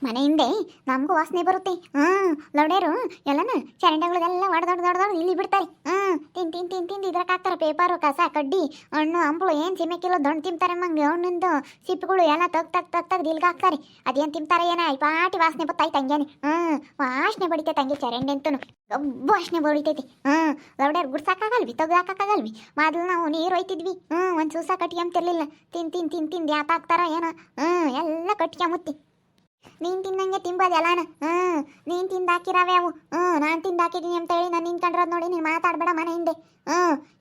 ಮನೆ ಹಿಂದೆ ನಮಗೂ ವಾಸನೆ ಬರುತ್ತೆ. ಲೌಡೇರು ಎಲ್ಲನ ಚರಂಡಿಗಳಿಗೆಲ್ಲ ಹೊಡೆದೊಡ್ದೊಡ್ದೊಡ್ದು ಇಲ್ಲಿ ಬಿಡ್ತಾರೆ. ತಿಂದು ಇದ್ರಾಗ ಹಾಕ್ತಾರೆ ಪೇಪರು, ಕಸ, ಕಡ್ಡಿ, ಹಣ್ಣು, ಹಂಪಲು ಏನು ಸಿಮೆಕ್ಕಿಲ್ಲ ದೊಣ್ಣು ತಿಂತಾರೆ. ಮಂಗೆ ಹಣ್ಣಿಂದು ಸಿಪ್ಪುಗಳು ಎಲ್ಲ ತೆಗ್ದು ಇಲ್ಗೆ ಹಾಕ್ತಾರೆ. ಅದೇನು ತಿಂತಾರೆ ಏನ ಪಾಟಿ ವಾಸನೆ ಬತ್ತಾಯ್ತು ಹಂಗೇನೆ. ವಾಸನೆ ಬಡಿತೈತೆ ಹಂಗೆ ಚರಂಡಿ ಅಂತೂ ಗಬ್ಬು ವಾಸನೆ ಬಡಿತೈತಿ. ಲೌಡೇರು ಗುಡ್ಸಾಕಾಗಲ್ವಿ, ತೆಗ್ದು ಹಾಕಾಗಲ್ವಿ. ಮೊದಲು ನಾವು ನೀರು ಒಯ್ತಿದ್ವಿ. ಒಂದು ಸೂಸ ಕಟ್ಕೊಂತಿರ್ಲಿಲ್ಲ. ತಿಂದು ಯಾಕೆ ಹಾಕ್ತಾರ ಏನೋ. ಎಲ್ಲ ಕಟ್ಕೊಂಬತ್ತಿ ನೀನು ತಿನ್ನಂಗೆ ತಿಂಬೋದು ಎಲ್ಲಾನ. ನೀನು ತಿಂದು ಹಾಕಿರಾವೆ ಅವು. ನಾನು ತಿಂದು ಹಾಕಿದ್ದೀನಿ ಅಂತ ಹೇಳಿ ನಾನು ನಿಂತ್ಕೊಂಡ್ರದು ನೋಡಿ ನೀನು ಮಾತಾಡಬೇಡ ಮನೆ ಹಿಂದೆ.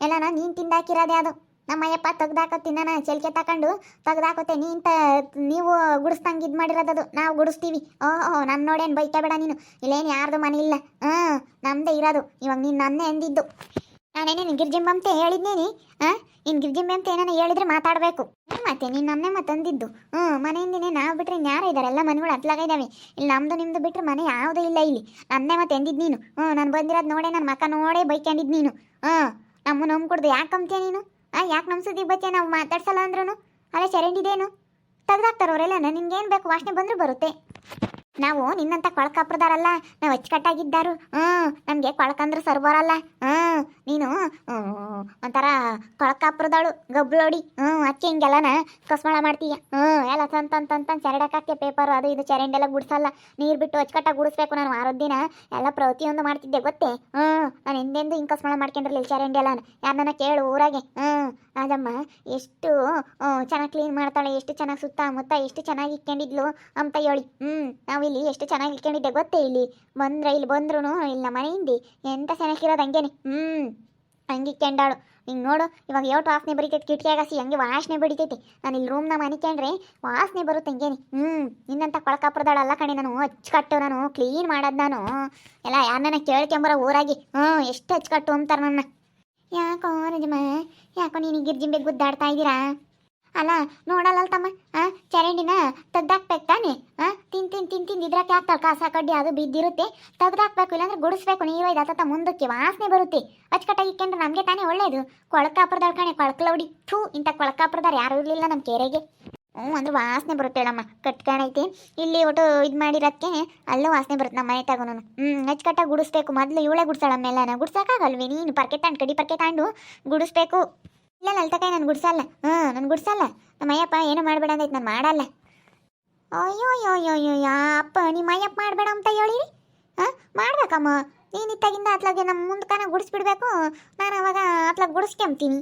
ಎಲ್ಲಾನ ನೀನು ತಿಂದು ಹಾಕಿರೋದೇ ಅದು. ನಮ್ಮಯ್ಯಪ್ಪ ತೆಗ್ದಾಕೋತೀನಿ ನಾನು ಚೆಲ್ಕೆ ತಗೊಂಡು ತೆಗ್ದಾಕೋತೆ. ನೀವು ಗುಡಿಸ್ದಂಗೆ ಇದು ಮಾಡಿರೋದದು. ನಾವು ಗುಡಿಸ್ತೀವಿ. ನನ್ನ ನೋಡೇನು ಬೈತಾ ಬೇಡ ನೀನು. ಇಲ್ಲೇನು ಯಾರ್ದು ಮನೆ ಇಲ್ಲ. ನಮ್ಮದೇ ಇರೋದು. ಇವಾಗ ನೀನು ನನ್ನೇ ಎಂದಿದ್ದು. ನಾನೇನೇನು ಗಿರ್ಜಿಂಬಂತೆ ಹೇಳಿದ್ನೇನಿ. ಇನ್ನು ಗಿರ್ಜಿಂಬೆ ಅಂತ ಏನಾನ ಹೇಳಿದ್ರೆ ಮಾತಾಡಬೇಕು. ಮತ್ತೆ ನೀನು ನನ್ನೇ ಮತ್ತೆ ಅಂದಿದ್ದು. ಮನೆಯಿಂದನೇ ನಾವು ಬಿಟ್ಟರೆ ಯಾರು ಇದ್ದಾರೆ? ಎಲ್ಲ ಮನೆಗಳು ಅತ್ಲಾಗ ಇದ್ದಾವೆ. ಇಲ್ಲಿ ನಮ್ಮದು ನಿಮ್ಮದು ಬಿಟ್ಟರೆ ಮನೆ ಯಾವುದೂ ಇಲ್ಲ ಇಲ್ಲಿ. ನನ್ನೇ ಮತ್ತೆ ಎಂದಿದ್ದು ನೀನು. ನಾನು ಬಂದಿರೋದು ನೋಡೇ ನನ್ನ ಮಕ್ಕ ನೋಡೇ ಬೈಕೊಂಡಿದ್ದು ನೀನು. ನಮ್ಮ ನಂಬ್ಕೊಡ್ದು ಯಾಕೆ ಅಂತೀಯ ನೀನು? ಯಾಕೆ ನಮ್ಮ ಸುದ್ದಿಗೆ ಬಚ್ಚೆ ನಾವು ಮಾತಾಡ್ಸಲ್ಲ ಅಂದ್ರೂ? ಅಲ್ಲ ಚರಂಡಿದೇನು ತೆಗ್ದಾಕ್ತಾರವರೆಲ್ಲ. ನಿನ್ಗೇನು ಬೇಕು ವಾಸನೆ ಬಂದರೂ ಬರುತ್ತೆ. ನಾವು ನಿನ್ನಂತ ಕೊಳಕಾಪ್ರದಾರಲ್ಲ, ನಾವು ಅಚ್ಚುಕಟ್ಟಾಗಿದ್ದಾರು. ನಮಗೆ ಕೊಳಕಂದ್ರೆ ಸರ್ ಬರಲ್ಲ. ನೀನು ಒಂಥರ ಕೊಳಕಾಪ್ರದಾಳು ಗಬ್ಲೋಡಿ. ಅಕ್ಕಿ ಹಿಂಗೆಲ್ಲನ ಕಸ್ಮಳ ಮಾಡ್ತೀಯ. ಎಲ್ಲ ತಂತ ಚರಂಡಕ್ಕಾಕ್ತಿಯ ಪೇಪರು ಅದು ಇದು ಚರಂಡೆಲ್ಲ ಗುಡಿಸಲ್ಲ. ನೀರು ಬಿಟ್ಟು ಅಚ್ಚುಕಟ್ಟಾಗಿ ಗುಡಿಸ್ಬೇಕು. ನಾನು ವಾರದ ದಿನ ಎಲ್ಲ ಪ್ರತಿಯೊಂದು ಮಾಡ್ತಿದ್ದೆ ಗೊತ್ತೇ. ನಾನು ಎಂದೆಂದು ಹಿಂಗೆ ಕಸ್ಮಳ ಮಾಡ್ಕೊಂಡಿರಲಿಲ್ಲ ಚರಂಡಿ ಎಲ್ಲ. ಯಾರನ್ನ ಕೇಳು ಊರಾಗೆ. ಅದಮ್ಮ ಎಷ್ಟು ಚೆನ್ನಾಗಿ ಕ್ಲೀನ್ ಮಾಡ್ತಾಳೆ, ಎಷ್ಟು ಚೆನ್ನಾಗಿ ಸುತ್ತಮುತ್ತ ಎಷ್ಟು ಚೆನ್ನಾಗಿ ಇಕ್ಕೊಂಡಿದ್ಲು ಅಂತ ಹೇಳಿ. ನಾವು ಇಲ್ಲಿ ಎಷ್ಟು ಚೆನ್ನಾಗಿ ಇಟ್ಕೊಂಡಿದ್ದೆ ಗೊತ್ತೇ. ಇಲ್ಲಿ ಬಂದ್ರು ಇಲ್ಲಿ ನಮ್ಮ ಮನೆಯಿಂದ ಎಂತ ಚೆನ್ನಾಗಿರೋದು ಹಂಗೇನೆ. ಹಂಗೆ ಇಕ್ಕೊಂಡಾಳು. ಹಿಂಗೆ ನೋಡು ಇವಾಗ ಎಷ್ಟು ವಾಸನೆ ಬರೀತೈತೆ ಕಿಟಕಿಯಾಗಸಿ. ಹಂಗೆ ವಾಸನೆ ಬಡಿತೈತಿ. ನಾನು ಇಲ್ಲಿ ರೂಮ್ನ ಮನಿಕೊಂಡ್ರೆ ವಾಸನೆ ಬರುತ್ತೆ ಹಂಗೇನೆ. ನಿನ್ನಂತ ಕೊಳಕಾಪ್ರದಾಳಲ್ಲ ಕಣೆ ನಾನು. ಅಚ್ಚುಕಟ್ಟು ನಾನು ಕ್ಲೀನ್ ಮಾಡೋದು ನಾನು. ಎಲ್ಲ ಯಾರನ್ನ ಕೇಳ್ಕೊಂಬರೋ ಊರಾಗಿ. ಎಷ್ಟು ಅಚ್ಚುಕಟ್ಟು ಅಂತಾರೆ ನನ್ನ. ಯಾಕೋ ರಜಮ್ಮ, ಯಾಕೋ ನೀನು ಗಿರ್ಜಿಂಬೆ ಗುದ್ದಾಡ್ತಾ ಇದ್ದೀರಾ? ಅಲ್ಲ ನೋಡಲ್ಲ ತಮ್ಮ. ಚರಂಡಿನ ತೆಗ್ದಾಕ್ಬೇಕು ತಾನೆ. ತಿಂದು ಇದ್ರಾಕೆ ಹಾಕ್ತಾಳೆ ಕಸ ಕಡ್ಡಿ ಅದು ಬಿದ್ದಿರುತ್ತೆ. ತೆಗ್ದಾಕ್ಬೇಕು, ಇಲ್ಲಾಂದ್ರೆ ಗುಡಿಸ್ಬೇಕು. ನೀರು ಇದು ಆತ ಮುಂದಕ್ಕೆ ವಾಸನೆ ಬರುತ್ತೆ. ಅಚ್ಚುಕಟ್ಟಾಗಿ ಇಕ್ಕೊಂಡ್ರೆ ನಮಗೆ ತಾನೇ ಒಳ್ಳೇದು. ಕೊಳಕಾಪ್ರದಾಳ ಕಣೆ ಕೊಳಕಲೌಡಿ. ಇಂಥ ಕೊಳಕಾಪ್ರದಾರ ಯಾರು ಇರಲಿಲ್ಲ ನಮ್ಮ ಕೆರೆಗೆ. ಅಂದ್ರೆ ವಾಸನೆ ಬರುತ್ತೆ ಹೇಳಮ್ಮ. ಕಟ್ಕೊಂಡೈತಿ ಇಲ್ಲಿ ಒಟ್ಟು ಇದು ಮಾಡಿರೋದಕ್ಕೆ ಅಲ್ಲೂ ವಾಸನೆ ಬರುತ್ತೆ ನಮ್ಮ ಮನೆ ತಗೋನು. ಅಚ್ಚುಕಟ್ಟಾಗಿ ಗುಡಿಸ್ಬೇಕು. ಮೊದಲು ಇವಳೇ ಗುಡ್ಸಾಳಮ್ಮೆಲ್ಲನ. ಗುಡ್ಸೋಕ್ಕಾಗಲ್ವಿ ನೀನು? ಪರ್ಕೆ ತಾಂಡು ಕಡಿ ಪರ್ಕೆ ತಾಂಡು ಗುಡಿಸ್ಬೇಕು. ಇಲ್ಲ ನಲ್ತಕಾಯಿ ನಾನು ಗುಡ್ಸಲ್ಲ. ನಾನು ಗುಡ್ಸಲ್ಲ. ನಮ್ಮ ಅಯ್ಯಪ್ಪ ಏನು ಮಾಡಬೇಡ ಅಂದೈತೆ, ನಾನು ಮಾಡಲ್ಲ. ಅಯ್ಯೋ ಅಪ್ಪ ನಿಮ್ಮ ಅಯ್ಯಪ್ಪ ಮಾಡಬೇಡ ಅಂತ ಹೇಳಿ ಮಾಡ್ಬೇಕಮ್ಮ. ನೀನು ಇತ್ತಾಗಿಂದ ಅತ್ಲಾಗೆ ನಮ್ಮ ಮುಂದಕನ ಗುಡಿಸ್ಬಿಡ್ಬೇಕು. ನಾನು ಅವಾಗ ಅತ್ಲಾಗ ಗುಡಿಸ್ಕೊಂತೀನಿ.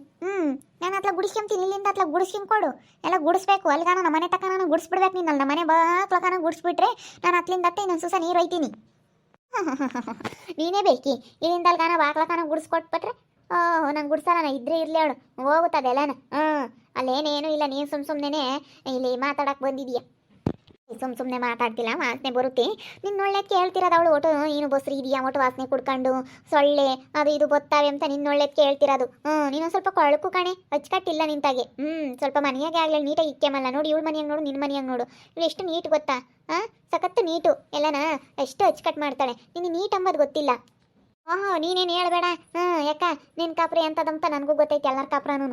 ನಾನು ಅತ್ಲಾಗ ಗುಡಿಸ್ಕೊಂತೀನಿ. ಇಲ್ಲಿಂದ ಅತ್ಲಾಗ ಗುಡಿಸ್ಕೊಂಡ್ಕೊಡು. ಎಲ್ಲ ಗುಡಿಸ್ಬೇಕು. ಅಲ್ಲಿಗಾನ ನಮ್ಮ ಮನೆ ತಕ್ಕ ನಾನು ಗುಡಿಸ್ಬಿಡ್ಬೇಕು. ನೀನು ನಮ್ಮ ಮನೆ ಬಾಕ್ಲಕನ ಗುಡಿಸ್ಬಿಟ್ರೆ ನಾನು ಅತ್ಲಿಂದ ಇನ್ನೊಂದು ಸೂಸ ನೀರು ಒಯ್ತೀನಿ. ನೀನೇ ಬೇಕಿ ಇಲ್ಲಿಂದ ಅಲ್ಗಾನ ಬಾಕ್ಲಕನ ಗುಡಿಸ್ಕೊಟ್ಬಿಟ್ರೆ ನಂಗೆ ಗುಡ್ಸಲ್ಲ. ನಾನು ಇದ್ರೆ ಇರಲಿ ಅವಳು ಹೋಗುತ್ತದೆ ಎಲ್ಲನ. ಅಲ್ಲೇನೇನು ಇಲ್ಲ. ನೀನು ಸುಮ್ಮನೆ ಇಲ್ಲಿ ಮಾತಾಡಕ್ಕೆ ಬಂದಿದೀಯ. ಸುಮ್ಮನೆ ಮಾತಾಡ್ತಿಲ್ಲ, ವಾಸನೆ ಬರುತ್ತೆ. ನಿನ್ನ ಒಳ್ಳೇದಕ್ಕೆ ಹೇಳ್ತಿರೋದು ಅವಳು. ಒಟ್ಟು ನೀನು ಬಸ್ರಿ ಇದೆಯಾ, ಒಟ್ಟು ವಾಸನೆ ಕುಡ್ಕೊಂಡು ಸೊಳ್ಳೆ ಅದು ಇದು ಬತ್ತಾವೆ ಅಂತ ನಿನ್ನ ಒಳ್ಳೇದಕ್ಕೆ ಹೇಳ್ತಿರೋದು. ನೀನು ಸ್ವಲ್ಪ ಕೊಳಕು ಕಣೆ, ಅಚ್ಚುಕಟ್ಟಿಲ್ಲ ನಿಂತಾಗೆ. ಸ್ವಲ್ಪ ಮನೆಯಾಗೆ ಆಗಲಿ ನೀಟಾಗಿ ಇಕ್ಕೆಮಲ್ಲ. ನೋಡಿ ಇವಳು ಮನೆಯಾಗ ನೋಡು, ನಿನ್ನ ಮನೆಯಾಗ ನೋಡು. ಇವಳು ಎಷ್ಟು ನೀಟ್ ಗೊತ್ತಾ? ಸಖತ್ತು ನೀಟು ಎಲ್ಲನ. ಎಷ್ಟು ಅಚ್ಚುಕಟ್ಟು ಮಾಡ್ತಾಳೆ. ನಿನ್ನ ನೀಟ್ ಅಂಬೋದು ಗೊತ್ತಿಲ್ಲ. ನೀನೇನು ಹೇಳ್ಬೇಡ. ಯಾಕ ನಿನ್ನ ಕಾಪ್ರಿ ಅಂತದಂತ ನನಗೂ ಗೊತ್ತೈತಿ. ಎಲ್ಲರ ಕಾಪ್ರನೂ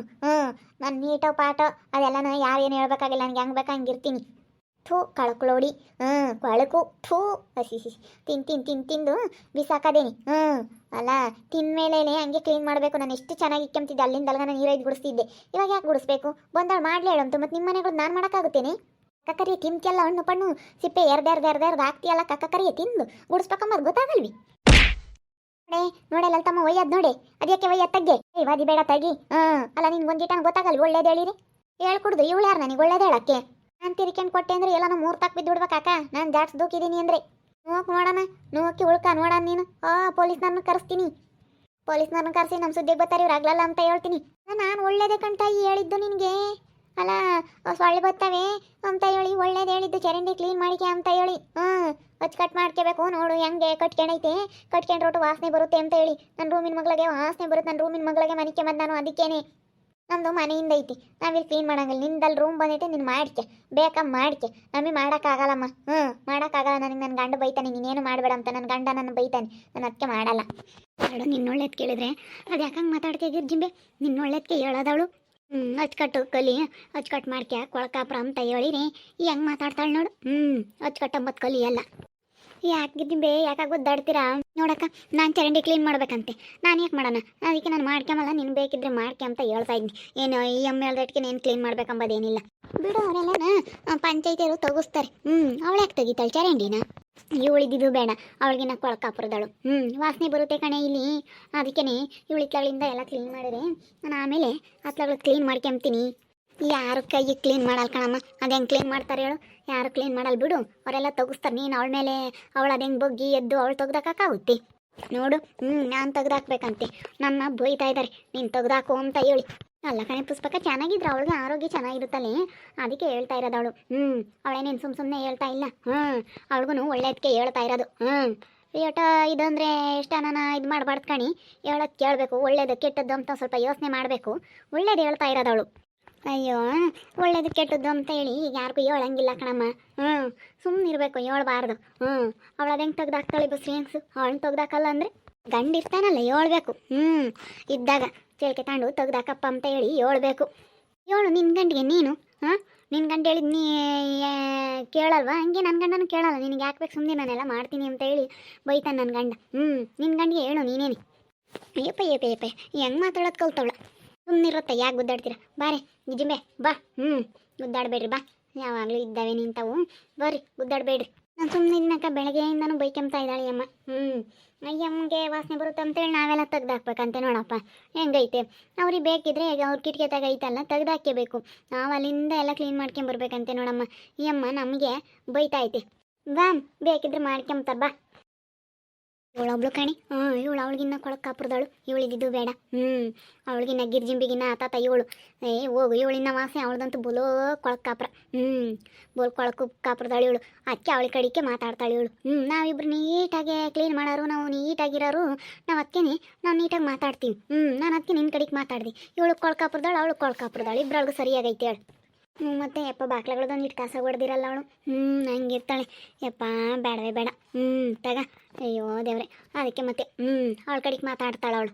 ನಾನು ನೀಟೋ ಪಾಟೋ ಅದೆಲ್ಲನ ಯಾರು ಏನು ಹೇಳ್ಬೇಕಾಗಿಲ್ಲ. ನನಗೆ ಹೆಂಗೆ ಬೇಕಾ ಹಂಗಿರ್ತೀನಿ. ಕಳ್ಕೊಳ್ಳೋಡಿ. ಕೊಳಕು ಹಸಿ ತಿಂದು ಬಿಸಾಕದೇನಿ. ಅಲ್ಲ ತಿಂದ್ಮೇಲೆ ಹಂಗೆ ಕ್ಲೀನ್ ಮಾಡಬೇಕು. ನಾನು ಎಷ್ಟು ಚೆನ್ನಾಗಿ ಇಕ್ಕೊಂತಿದ್ದೆ. ಅಲ್ಲಿಂದ ಅಲ್ಗ ನಾನು ನೀರೈದು ಗುಡಿಸ್ತಿದ್ದೆ. ಇವಾಗ ಯಾಕೆ ಗುಡಿಸ್ಬೇಕು? ಬಂದಳು ಮಾಡಲಿ ಹೇಳಂತು. ಮತ್ತು ನಿಮ್ಮ ಮನೆಗಳು ನಾನು ಮಾಡೋಕ್ಕಾಗುತ್ತೇನೆ? ಕಕ್ಕರಿಯ ತಿಂತಿಯಲ್ಲ, ಹಣ್ಣು ಪಣ್ಣು ಸಿಪ್ಪೆ ಎರ್ದು ಹಾಕ್ತಿಯಲ್ಲ. ಕಕ್ಕರಿಯ ತಿಂದು ಗುಡಿಸ್ಬೇಕಂಬದು ಗೊತ್ತಾಗಲ್ವಿ? ನೋಡಲ್ಲ ತಮ್ಮ ಒಯ್ಯದ್ ನೋಡಿ. ಅದಕ್ಕೆ ಒಯ್ಯದ್ ತಗ್ಗೆ ವಾದಿ ಬೇಡ ತಗಿ. ಅಲ್ಲ ನಿನ್ಗೆ ಒಂದಿಟ ಗೊತ್ತಾಗಲ್ವಿ ಒಳ್ಳೇದು ಹೇಳಿರಿ? ಹೇಳ್ಕೊಡ್ದು ಇವಳು ಯಾರು ನನಗೆ ಒಳ್ಳೇದು ಹೇಳಕ್ಕೆ? ನಾನು ತಿರ್ಕೊಂಡು ಕೊಟ್ಟೆ ಅಂದ್ರೆ ಎಲ್ಲ 3 ತಾಕ್ ಬಿದ್ದು ಬಿಡ್ಬೇಕಾಕ. ನಾನು ಜಾಡ್ಸ್ ದೂಕಿದ್ದೀನಿ ಅಂದರೆ ನೋಡೋಣ. ನೋಕಿ ಉಳ್ಕ ನೋಡೋಣ ನೀನು. ಪೊಲೀಸ್ನವ್ರನ್ನ ಕರೆಸ್ತೀನಿ. ಪೊಲೀಸ್ನವ್ರನ್ನ ಕರೆಸಿ ನಮ್ಮ ಸುದ್ದಿಗೆ ಬರ್ತಾರೆ ಇವ್ರು ಆಗ್ಲಲ್ಲ ಅಂತ ಹೇಳ್ತೀನಿ. ನಾನು ಒಳ್ಳೇದೇ ಕಣ್ತಾಯಿ ಹೇಳಿದ್ದು ನಿನಗೆ. ಅಲ್ಲ ಸೊಳ್ಳೆ ಬರ್ತವೆ ಅಂತ ಹೇಳಿ ಒಳ್ಳೇದು ಹೇಳಿದ್ದು. ಚರಂಡಿ ಕ್ಲೀನ್ ಮಾಡಿಕೆ ಅಂತ ಹೇಳಿ ಅಚ್ಚುಕಟ್ಟು ಮಾಡ್ಕೋಬೇಕು. ನೋಡು ಹೆಂಗೆ ಕಟ್ಕೊಂಡೈತೆ. ಕಟ್ಕೊಂಡ್ರೆ ಒಟ್ಟು ವಾಸನೆ ಬರುತ್ತೆ ಅಂತ ಹೇಳಿ ನನ್ನ ರೂಮಿನ ಮಗಳಿಗೆ ವಾಸನೆ ಬರುತ್ತೆ. ನನ್ನ ರೂಮಿನ ಮಗಳಿಗೆ ಮನಿಕೆ ಬಂದು ನಾನು ಅದಕ್ಕೇನೆ ನಮ್ಮದು ಮನೆಯಿಂದ ಐತಿ. ನಾವಿಲ್ಲಿ ಕ್ಲೀನ್ ಮಾಡಂಗಿಲ್ಲ. ನಿಂದಲ್ಲಿ ರೂಮ್ ಬಂದೈತೆ ನೀನು ಮಾಡ್ಕೆ ಬೇಕಾ ಮಾಡ್ಕೆ. ನಮಗೆ ಮಾಡೋಕ್ಕಾಗಲ್ಲಮ್ಮ. ಮಾಡೋಕ್ಕಾಗಲ್ಲ. ನನಗೆ ನನ್ನ ಗಂಡ ಬೈತಾನೆ ನೀನೇನು ಮಾಡಬೇಡ ಅಂತ. ನನ್ನ ಗಂಡ ನನ್ನ ಬೈತಾನೆ. ನಾನು ಅದಕ್ಕೆ ಮಾಡಲ್ಲ. ನೋಡು ನಿನ್ನ ಒಳ್ಳೇದು ಕೇಳಿದ್ರೆ ಅದು ಯಾಕಂಗೆ ಮಾತಾಡ್ತೀಯ ಗಿರ್ಜಿಂಬೆ? ನಿನ್ನ ಒಳ್ಳೇದಕ್ಕೆ ಹೇಳೋದವಳು. ಅಚ್ಕಟ್ಟು ಕಲಿ ಅಚ್ಕಟ್ಟು ಮಾಡ್ಕ್ಯಾ ಕೊಳಕಾಪ್ರ ಅಂತ ಹೇಳಿರಿ ಹೆಂಗೆ ಮಾತಾಡ್ತಾಳೆ ನೋಡು. ಅಚ್ಕಟ್ಟಂಬತ್ತು ಕಲಿ ಅಲ್ಲ. ಯಾಕಿದ್ದೀನಿ ಬೇ ಯಾಕೆ ಗೊದ್ದಾಡ್ತೀರಾ ನೋಡಕ್ಕ. ನಾನು ಚರಂಡಿ ಕ್ಲೀನ್ ಮಾಡ್ಬೇಕಂತೆ. ನಾನು ಯಾಕೆ ಮಾಡೋಣ, ಅದಕ್ಕೆ ನಾನು ಮಾಡ್ಕೊಂಬಲ್ಲ, ನಿನ್ ಬೇಕಿದ್ರೆ ಮಾಡ್ಕೆ ಅಂತ ಹೇಳ್ತಾ ಇದ್ದೀನಿ. ಏನು ಈ ಅಮ್ಮ ಹೇಳ್ದಟ್ಟಿಗೆ నేను ಕ್ಲೀನ್ ಮಾಡ್ಬೇಕಂಬೋದೇನಿಲ್ಲ ಬಿಡು. ಅವರೆಲ್ಲ ಪಂಚಾಯತಿಯವರು ತಗೋಸ್ತಾರೆ. ಅವಳು ಯಾಕೆ ತೆಗಿತಾಳೆ ಚರಂಡಿನ? ಇವಳಿದ್ದು ಬೇಡ, ಅವಳಿಗಿನ್ನ ಕೊಳಕಾಪುರದಳು. ವಾಸನೆ ಬರುತ್ತೆ ಕಣೆ ಇಲ್ಲಿ. ಅದಕ್ಕೇ ಇವಳಿತ್ಲಗಳಿಂದ ಎಲ್ಲ ಕ್ಲೀನ್ ಮಾಡಿದ್ರೆ ನಾನು ಆಮೇಲೆ ಅತ್ಲಗಳು ಕ್ಲೀನ್ ಮಾಡ್ಕೊಂತೀನಿ. ಯಾರು ಕೈ ಕ್ಲೀನ್ ಮಾಡಲ್ಲ ಕಣಮ್ಮ. ಅದು ಹೆಂಗೆ ಕ್ಲೀನ್ ಮಾಡ್ತಾರೆ ಹೇಳು? ಯಾರು ಕ್ಲೀನ್ ಮಾಡಲ್ಲ ಬಿಡು, ಅವರೆಲ್ಲ ತೆಗಿಸ್ತಾರೆ. ನೀನು ಅವಳ ಮೇಲೆ ಅವಳು ಅದು ಹೆಂಗೆ ಬಗ್ಗಿ ಎದ್ದು ಅವಳು ತೆಗ್ದಾಕಾಗುತ್ತೆ ನೋಡು. ನಾನು ತೆಗ್ದಾಕ್ಬೇಕಂತೆ. ನನ್ನ ಬೈತಾ ಇದ್ದಾರೆ ನೀನು ತೆಗ್ದಾಕು ಅಂತ ಹೇಳಿ. ಅಲ್ಲ ಕಣೆ ಪುಷ್ಪಕ, ಚೆನ್ನಾಗಿದ್ರೆ ಅವಳಿಗೆ ಆರೋಗ್ಯ ಚೆನ್ನಾಗಿರುತ್ತಲ್ಲೇ, ಅದಕ್ಕೆ ಹೇಳ್ತಾ ಇರೋದು ಅವಳು. ಅವಳೇನೇನು ಸುಮ್ಮನೆ ಹೇಳ್ತಾ ಇಲ್ಲ. ಅವಳಿಗೂ ಒಳ್ಳೇದಕ್ಕೆ ಹೇಳ್ತಾ ಇರೋದು. ಏಟ ಇದಂದರೆ ಇಷ್ಟ ನಾನು ಇದು ಮಾಡಬಾರ್ದು ಕಣಿ, ಹೇಳೋದು ಕೇಳಬೇಕು. ಒಳ್ಳೇದು ಕೆಟ್ಟದ್ದು ಅಂತ ಸ್ವಲ್ಪ ಯೋಚನೆ ಮಾಡಬೇಕು. ಒಳ್ಳೇದು ಹೇಳ್ತಾ ಇರೋದು ಅವಳು. ಅಯ್ಯೋ, ಒಳ್ಳೇದು ಕೆಟ್ಟದ್ದು ಅಂತ ಹೇಳಿ ಈಗ ಯಾರಿಗೂ ಹೇಳಂಗಿಲ್ಲ ಕಣಮ್ಮ. ಸುಮ್ಮನೆ ಇರಬೇಕು, ಹೇಳ್ಬಾರ್ದು. ಅವಳು ಅದು ಹೆಂಗೆ ತೆಗ್ದಾಕ್ತಾಳೆ ಬಸ್ರಿ ಹೆಂಗ್ಸು? ಅವಳನ್ನ ತೆಗ್ದಾಕಲ್ಲ ಅಂದರೆ ಗಂಡು ಇರ್ತಾನಲ್ಲ ಹೇಳ್ಬೇಕು. ಇದ್ದಾಗ ಚೇಳಿಕೆ ತಾಂಡು ತೆಗ್ದಾಕಪ್ಪ ಅಂತ ಹೇಳಿ ಹೇಳ್ಬೇಕು. ಹೇಳು ನಿನ್ನ ಗಂಡಿಗೆ ನೀನು. ನಿನ್ನ ಗಂಡು ಹೇಳಿದ್ ನೀ ಕೇಳಲ್ವಾ? ಹಂಗೆ ನನ್ನ ಗಂಡನೂ ಕೇಳಲ್ಲ. ನಿನಗೆ ಯಾಕೆ ಬೇಕು ಸುಮ್ಮನೆ ನಾನೆಲ್ಲ ಮಾಡ್ತೀನಿ ಅಂತ ಹೇಳಿ ಬೈತಾನೆ ನನ್ನ ಗಂಡ. ನಿನ್ನ ಗಂಡಿಗೆ ಹೇಳು ನೀನೇನು. ಅಯ್ಯಪ್ಪ ಹೆಂಗೆ ಮಾತಾಡೋದು ಕಲ್ತವಳ. ಸುಮ್ಮನಿರುತ್ತೆ, ಯಾಕೆ ಗುದ್ದಾಡ್ತೀರ? ಬಾರೆ ನಿಜಮೇ ಬಾ. ಗುದ್ದಾಡಬೇಡ್ರಿ ಬಾ. ಯಾವಾಗಲೂ ಇದ್ದಾವೆ ನಿಂತವು, ಬರ್ರಿ ಗುದ್ದಾಡಬೇಡ್ರಿ. ನಾನು ಸುಮ್ಮನೆ ಇದ್ನಾಕ ಬೆಳಗ್ಗೆಯಿಂದನೂ ಬೈಕೆಂಬ್ತಾ ಇದ್ದಾಳೆ ಅಮ್ಮ. ಅಯ್ಯಮ್ಮಗೆ ವಾಸನೆ ಬರುತ್ತೆ ಅಂತೇಳಿ ನಾವೆಲ್ಲ ತೆಗ್ದಾಕ್ಬೇಕಂತೆ ನೋಡಪ್ಪ. ಹೆಂಗೈತೆ ಅವ್ರಿಗೆ ಬೇಕಿದ್ರೆ ಈಗ ಅವ್ರ ಕಿಟಕಿ ಐತಲ್ಲ ತೆಗ್ದಾಕಬೇಕು. ನಾವು ಅಲ್ಲಿಂದ ಎಲ್ಲ ಕ್ಲೀನ್ ಮಾಡ್ಕೊಂಬರ್ಬೇಕಂತೆ ನೋಡಮ್ಮ. ಈ ಅಮ್ಮ ನಮಗೆ ಬೈತಾ ಐತೆ. ಬಾ ಬೇಕಿದ್ರೆ ಮಾಡ್ಕೊಂಬ್ತಾರ ಬಾ. ಇವಳೊಬ್ಳು ಕಣಿ. ಇವಳು ಅವಳಿಗಿನ್ನ ಕೊಳಕಾಪುರದಳು. ಇವಳಿದ್ದು ಬೇಡ. ಅವಳಿಗಿನ್ನ ಗಿರ್ಜಿಂಬಿಗಿನ್ನ ಆತಾತ ಇವಳು. ಹೋಗು, ಇವಳಿನ್ನ ವಾಸನೆ ಅವಳದಂತೂ ಬೋಲೋ ಕೊಳಕಾಪುರ. ಬೋಲ್ ಕೊಳಕು ಕಾಪುರದಳು ಇವಳು. ಅದಕ್ಕೆ ಅವಳಿ ಕಡಿಕೆ ಮಾತಾಡ್ತಾಳೆ ಇವಳು. ನಾವಿಬ್ರು ನೀಟಾಗಿ ಕ್ಲೀನ್ ಮಾಡೋರು, ನಾವು ನೀಟಾಗಿರೋರು. ನಾವು ಅದಕ್ಕೇನೆ ನಾವು ನೀಟಾಗಿ ಮಾತಾಡ್ತೀವಿ. ನಾನು ಅದಕ್ಕೆ ನಿನ್ನ ಕಡೆಗೆ ಮಾತಾಡ್ದೆ. ಇವಳು ಕೊಳಕಾಪುರದಳು, ಅವಳು ಕೊಳಕಾಪುರದಳು, ಇಬ್ಬರೊಳಗೂ ಸರಿಯಾಗೈತೆ ಹೇಳು. ಮತ್ತೆ ಯಪ್ಪ ಬಾಕ್ಲಗಳದೊಂದು ಇಟ್ಟು ಕಸ ಹೊಡೆದಿರಲ್ಲ ಅವಳು. ಹಂಗಿರ್ತಾಳೆ ಯಪ್ಪ. ಬೇಡವೇ ಬೇಡ. ತಗ. ಅಯ್ಯೋ ದೇವ್ರೆ. ಅದಕ್ಕೆ ಮತ್ತೆ ಅವಳ ಕಡೆಗೆ ಮಾತಾಡ್ತಾಳೆ ಅವಳು.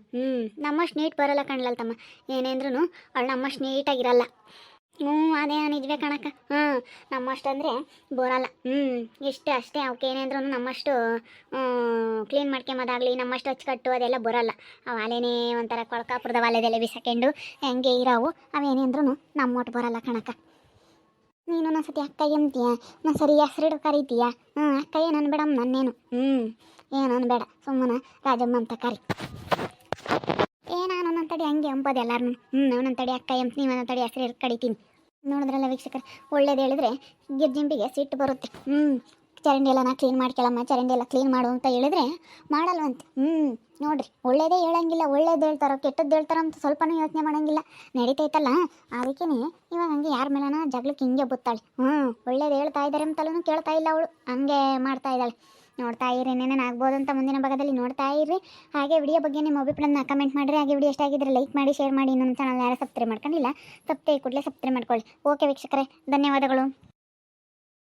ನಮ್ಮಷ್ಟು ನೀಟ್ ಬರೋಲ್ಲ ಕಣ್ಲಲ್ಲ ತಮ್ಮ. ಏನೇಂದ್ರೂ ಅವಳು ನಮ್ಮಷ್ಟು ನೀಟಾಗಿರಲ್ಲ. ಅದೇ ನಿಜವೇ ಕಣಕ್ಕ. ನಮ್ಮಷ್ಟು ಅಂದರೆ ಬರೋಲ್ಲ. ಇಷ್ಟು ಅಷ್ಟೇ. ಅವಕ್ಕೆ ಏನೇಂದ್ರೂ ನಮ್ಮಷ್ಟು ಕ್ಲೀನ್ ಮಾಡ್ಕೊಂಬೋದಾಗಲಿ ನಮ್ಮಷ್ಟು ಹಚ್ಕಟ್ಟು ಅದೆಲ್ಲ ಬರೋಲ್ಲ. ಅವು ಅಲೇನೇ ಒಂಥರ ಕೊಳಕಾಪುರದ ವಾಲೆದೆಲ್ಲ ಬಿಸಾಕೊಂಡು ಹೆಂಗೆ ಇರೋವು. ಅವೇನೇಂದ್ರೂ ನಮ್ಮ ಒಟ್ಟು ಬರೋಲ್ಲ ಕಣಕ್ಕ. ನೀನು ಒಂದೊಂದ್ಸತಿ ಅಕ್ಕ ಎಂತೀಯ, ನಾನು ಸರಿ ಹೆಸ್ರಿಡು ಕರೀತೀಯ. ಅಕ್ಕ ಏನನ್ನು ಬೇಡಮ್ಮ, ನನ್ನೇನು ಏನನ್ನು ಬೇಡ, ಸುಮ್ಮನೆ ರಾಜಮ್ಮ ಅಂತ ಕರಿ. ನಾನು ಒಂದೊಂದು ತಡಿ ಹಂಗೆ ಅಂಬೋದು ಎಲ್ಲಾರು. ಒಂದೊಂದು ತಡಿ ಅಕ್ಕ ಎಂತ, ನೀವು ಒಂದೊಂದು ತಡಿ ಹೆಸರು ಕಡಿತೀನಿ. ನೋಡಿದ್ರಲ್ಲ ವೀಕ್ಷಕರು, ಒಳ್ಳೇದು ಹೇಳಿದ್ರೆ ಗಿರ್ಜಿಂಬಿಗೆ ಸಿಟ್ಟು ಬರುತ್ತೆ. ಚರಂಡಿ ಎಲ್ಲ ನಾ ಕ್ಲೀನ್ ಮಾಡ್ಕೊಳ್ಳಮ್ಮ, ಚರಂಡಿ ಎಲ್ಲ ಕ್ಲೀನ್ ಮಾಡು ಅಂತ ಹೇಳಿದ್ರೆ ಮಾಡಲ್ವಂತೆ. ನೋಡ್ರಿ, ಒಳ್ಳೇದೇ ಹೇಳಂಗಿಲ್ಲ. ಒಳ್ಳೇದು ಹೇಳ್ತಾರೋ ಕೆಟ್ಟದ್ದು ಹೇಳ್ತಾರೋ ಅಂತ ಸ್ವಲ್ಪನೂ ಯೋಚನೆ ಮಾಡೋಂಗಿಲ್ಲ. ನಡೀತೈತಲ್ಲ, ಅದಕ್ಕೇ ಇವಾಗ ಹಂಗೆ ಯಾರ ಮೇಲನ ಜಗಳಕ್ಕೆ ಹಿಂಗೆ ಬುತ್ತಾಳೆ. ಒಳ್ಳೇದು ಹೇಳ್ತಾ ಇದ್ದಾರೆ ಅಂತಲೂ ಕೇಳ್ತಾ ಇಲ್ಲ ಅವಳು, ಹಂಗೆ ಮಾಡ್ತಾ ಇದ್ದಾಳೆ. ನೋಡ್ತಾ ಇರಿ, ಏನೇನು ಆಗ್ಬೋದು ಅಂತ ಮುಂದಿನ ಭಾಗದಲ್ಲಿ ನೋಡ್ತಾ ಇರ್ರಿ. ಹಾಗೆ ವಿಡಿಯೋ ಬಗ್ಗೆ ನಿಮ್ಮ ಅಭಿಪ್ರಾಯನ ಕಮೆಂಟ್ ಮಾಡಿರಿ. ಹಾಗೆ ವಿಡಿಯೋ ಇಷ್ಟ ಆಗಿದ್ರೆ ಲೈಕ್ ಮಾಡಿ, ಶೇರ್ ಮಾಡಿ. ನಮ್ಮ ಚಾನಲ್ ಯಾರು ಸಬ್ಸ್ಕ್ರೈಬ್ ಮಾಡ್ಕೊಂಡಿಲ್ಲ, ಸಬ್ಸ್ಕ್ರೈಬ್ ಕೂಡಲೇ ಸಬ್ಸ್ಕ್ರೈಬ್ ಮಾಡ್ಕೊಳ್ಳಿ. ಓಕೆ ವೀಕ್ಷಕರೇ, ಧನ್ಯವಾದಗಳು.